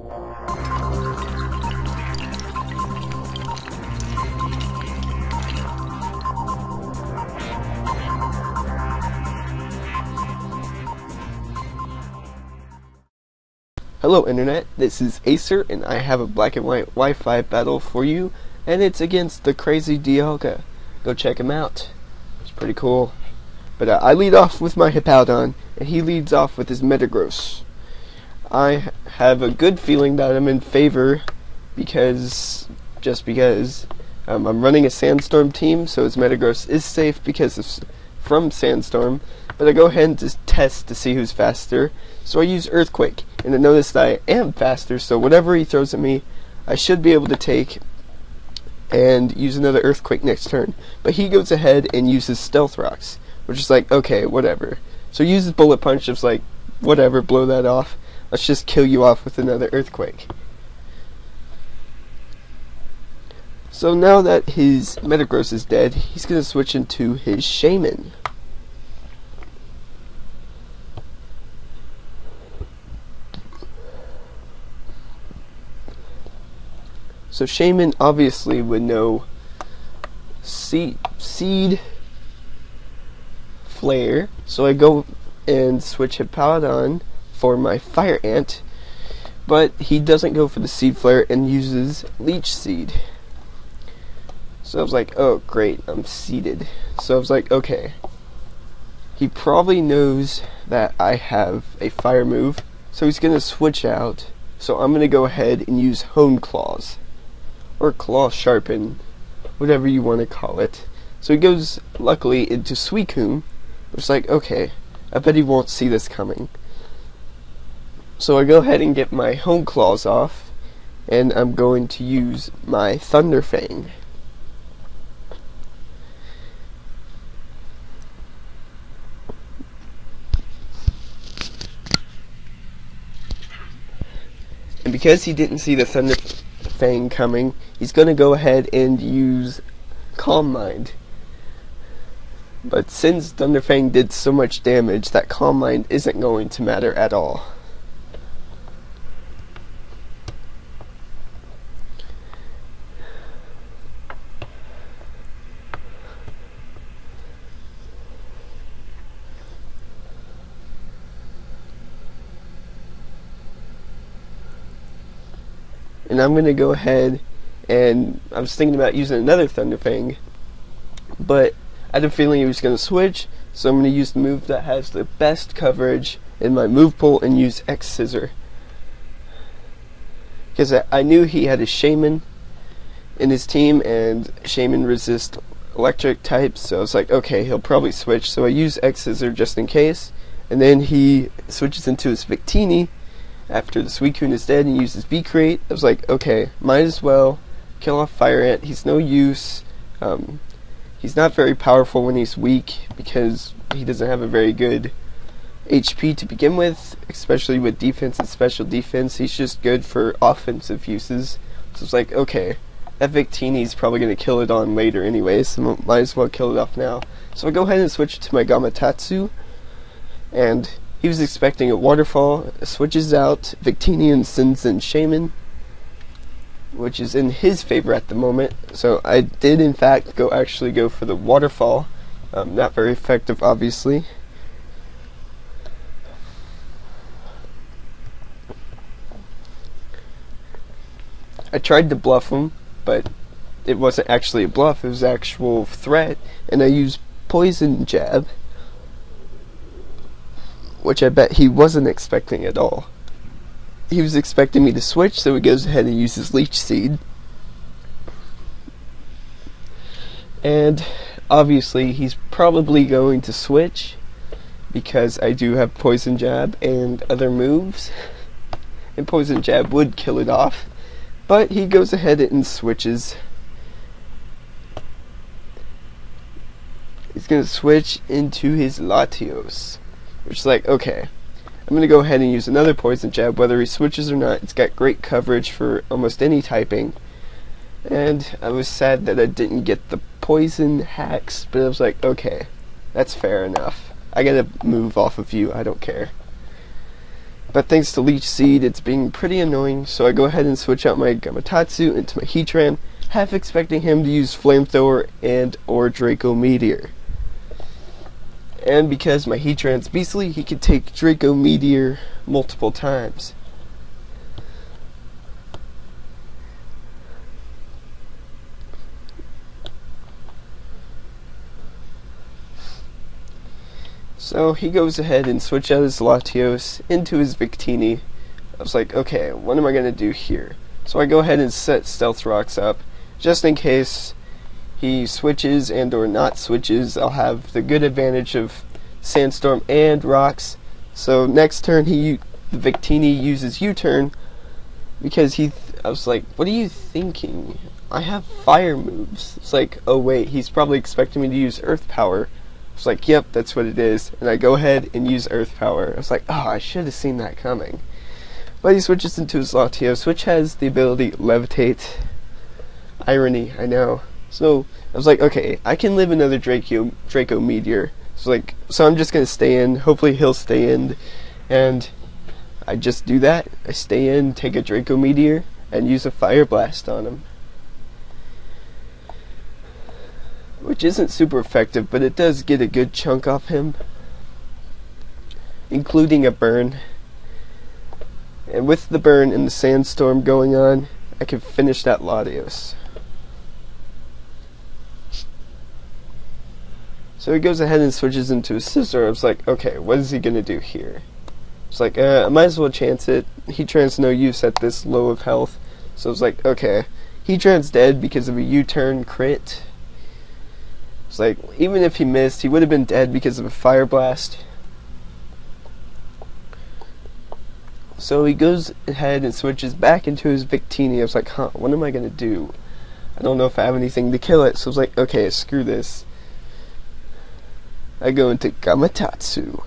Hello Internet, this is Acer and I have a black and white Wi-Fi battle for you, and it's against the CrazyDialga. Go check him out. It's pretty cool. But I lead off with my Hippowdon and he leads off with his Metagross. I have a good feeling that I'm in favor because I'm running a Sandstorm team, so his Metagross is safe from Sandstorm, but I go ahead and just test to see who's faster. So I use Earthquake, and I notice that I am faster, so whatever he throws at me, I should be able to take and use another Earthquake next turn. But he goes ahead and uses Stealth Rocks, which is like, okay, whatever. So he uses Bullet Punch, just like, whatever, blow that off. Let's just kill you off with another Earthquake. So now that his Metagross is dead, he's going to switch into his Shaman. So Shaman obviously would know Seed Flare, so I go and switch Hippowdon for my Fire Ant, but he doesn't go for the Seed Flare and uses Leech Seed. So I was like, oh great, I'm seeded. So I was like, okay, he probably knows that I have a fire move, so he's gonna switch out. So I'm gonna go ahead and use Hone Claws, or Claw Sharpen, whatever you want to call it. So he goes, luckily, into Suicune, which is like, okay, I bet he won't see this coming. So I go ahead and get my Hone Claws off, and I'm going to use my Thunder Fang. And because he didn't see the Thunder Fang coming, he's going to go ahead and use Calm Mind. But since Thunder Fang did so much damage, that Calm Mind isn't going to matter at all. And I'm going to go ahead and I was thinking about using another Thunder Fang, but I had a feeling he was going to switch, so I'm going to use the move that has the best coverage in my move pool and use X Scissor. Because I knew he had a Shaman in his team, and Shaman resist electric types, so I was like, okay, he'll probably switch, so I use X Scissor just in case, and then he switches into his Victini after the Suicune is dead and uses V-Create. I was like, okay, might as well kill off Fire Ant. He's no use. He's not very powerful when he's weak because he doesn't have a very good HP to begin with, especially with defense and special defense. He's just good for offensive uses. So it's like, okay, that Victini's probably going to kill it on later anyways, so might as well kill it off now. So I go ahead and switch to my Gamatotsu, and he was expecting a waterfall, switches out Victini and sends in Shaman, which is in his favor at the moment. So I did in fact actually go for the waterfall. Not very effective, obviously. I tried to bluff him, but it wasn't actually a bluff, it was actual threat, and I used Poison Jab, which I bet he wasn't expecting at all. He was expecting me to switch, so he goes ahead and uses Leech Seed. And obviously he's probably going to switch because I do have Poison Jab and other moves, and Poison Jab would kill it off, but he goes ahead and switches. He's going to switch into his Latios, which is like, okay, I'm going to go ahead and use another Poison Jab, whether he switches or not. It's got great coverage for almost any typing, and I was sad that I didn't get the poison hacks, but I was like, okay, that's fair enough. I gotta move off of you, I don't care. but thanks to Leech Seed, it's being pretty annoying, so I go ahead and switch out my Gamatatsu into my Heatran, half expecting him to use Flamethrower and or Draco Meteor. And because my Heatran's beastly, he can take Draco Meteor multiple times. So he goes ahead and switches out his Latios into his Victini. I was like, okay, what am I going to do here? So I go ahead and set Stealth Rocks up, just in case he switches and or not switches. I'll have the good advantage of Sandstorm and Rocks. So next turn the Victini uses U-turn, because I was like, what are you thinking? I have fire moves. It's like, oh wait, he's probably expecting me to use Earth Power. I was like, yep, that's what it is. And I go ahead and use Earth Power. I was like, oh, I should have seen that coming. But he switches into his Latios, which has the ability Levitate. Irony, I know. So I was like, okay, I can live another Draco Meteor. So I'm just gonna stay in. Hopefully he'll stay in, and I just do that. I stay in, take a Draco Meteor, and use a Fire Blast on him, which isn't super effective, but it does get a good chunk off him, including a burn. And with the burn and the Sandstorm going on, I can finish that Latios. So he goes ahead and switches into a Scizor. I was like, okay, what is he going to do here? It's like, I might as well chance it. Heatran's no use at this low of health. So I was like, okay, Heatran's dead because of a U-turn crit. It's like, even if he missed, he would have been dead because of a Fire Blast. So he goes ahead and switches back into his Victini. I was like, huh, what am I going to do? I don't know if I have anything to kill it. So I was like, okay, screw this. I go into Gamatatsu.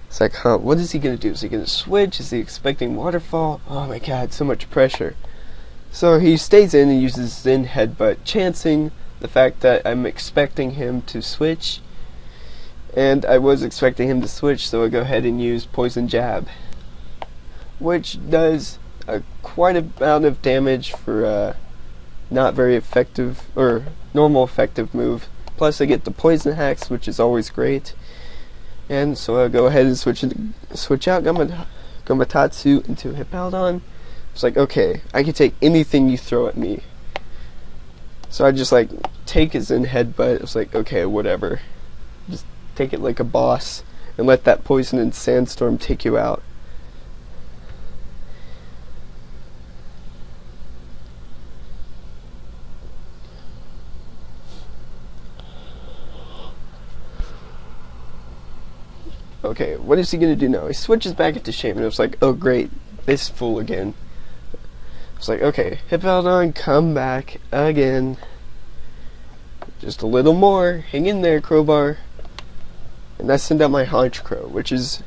It's like, huh, what is he going to do? Is he going to switch? Is he expecting Waterfall? Oh my god, so much pressure. So he stays in and uses Zen Headbutt, chancing the fact that I'm expecting him to switch. And I was expecting him to switch, so I go ahead and use Poison Jab, which does quite a amount of damage for a not very effective, or normal effective move. Plus I get the Poison Hacks, which is always great. And so I'll go ahead and switch out Gamatatsu into Hippowdon. It's like, okay, I can take anything you throw at me. So I just like take his in Headbutt. It's like, okay, whatever. Just take it like a boss and let that Poison and Sandstorm take you out. Okay, what is he gonna do now? He switches back into Shaman. It was like, oh great, this fool again. It's like, okay, Hippowdon, come back again. Just a little more. Hang in there, Crowbar. And I send out my Honchkrow, which is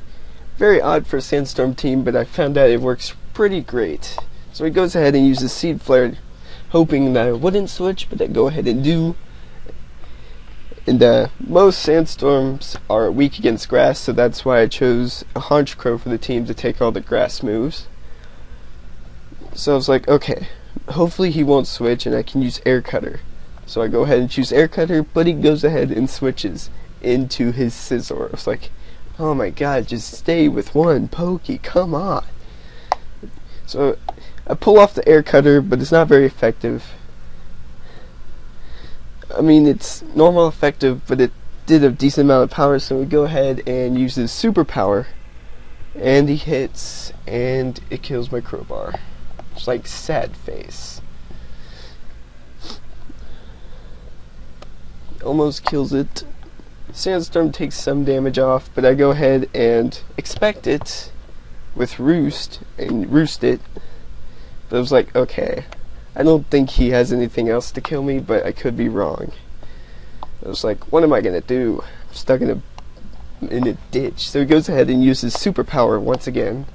very odd for a Sandstorm team, but I found out it works pretty great. So he goes ahead and uses Seed Flare, hoping that I wouldn't switch, but I go ahead and do. And most Sandstorms are weak against grass, so that's why I chose a Honchkrow for the team to take all the grass moves. So I was like, okay, hopefully he won't switch and I can use Air Cutter. So I go ahead and choose Air Cutter, but he goes ahead and switches into his Scizor. I was like, oh my god, just stay with one Pokey, come on. So I pull off the Air Cutter, but it's not very effective. I mean, it's normal effective, but it did a decent amount of power, so we go ahead and use his super power, and he hits, and it kills my Crowbar. It's like sad face. Almost kills it. Sandstorm takes some damage off, but I go ahead and expect it with Roost, and roost it. But I was like, okay, I don't think he has anything else to kill me, but I could be wrong. I was like, what am I gonna do? I'm stuck in a ditch. So he goes ahead and uses superpower once again.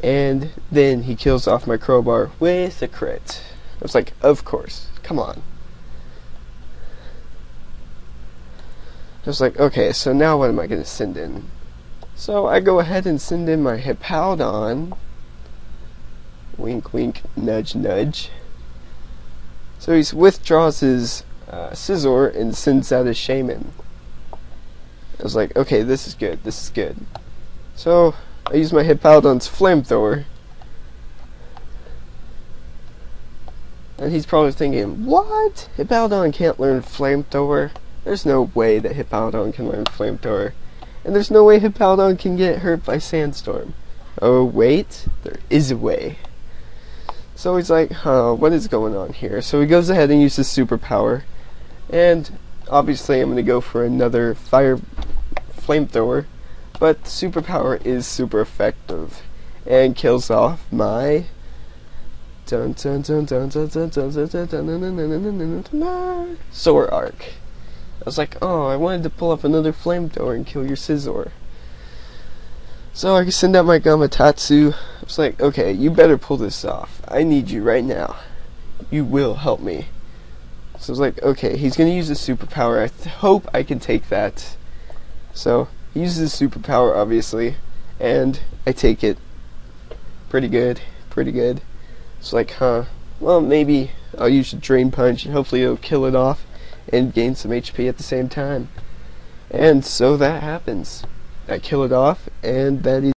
And then he kills off my Crowbar with a crit. I was like, of course, come on. I was like, okay, so now what am I going to send in? So I go ahead and send in my Hippowdon. Wink, wink, nudge, nudge. So he withdraws his Scizor and sends out his Shaman. I was like, okay, this is good, this is good. So I use my Hippowdon's Flamethrower. And he's probably thinking, what? Hippowdon can't learn Flamethrower? There's no way that Hippowdon can learn Flamethrower. And there's no way Hippowdon can get hurt by Sandstorm. Oh, wait, there is a way. So he's like, huh, what is going on here? So he goes ahead and uses Superpower. And obviously I'm going to go for another Fire Flamethrower. But Superpower is super effective. And kills off my... Soar Arc. I was like, oh, I wanted to pull up another Flamethrower and kill your Scizor. So I send out my Gamatatsu. I was like, okay, you better pull this off. I need you right now. You will help me. So I was like, okay, he's going to use a Superpower. I hope I can take that. So he uses a Superpower, obviously. And I take it. Pretty good. Pretty good. It's like, huh, well, maybe I'll use a Drain Punch and hopefully it'll kill it off and gain some HP at the same time. And so that happens. I kill it off, and that is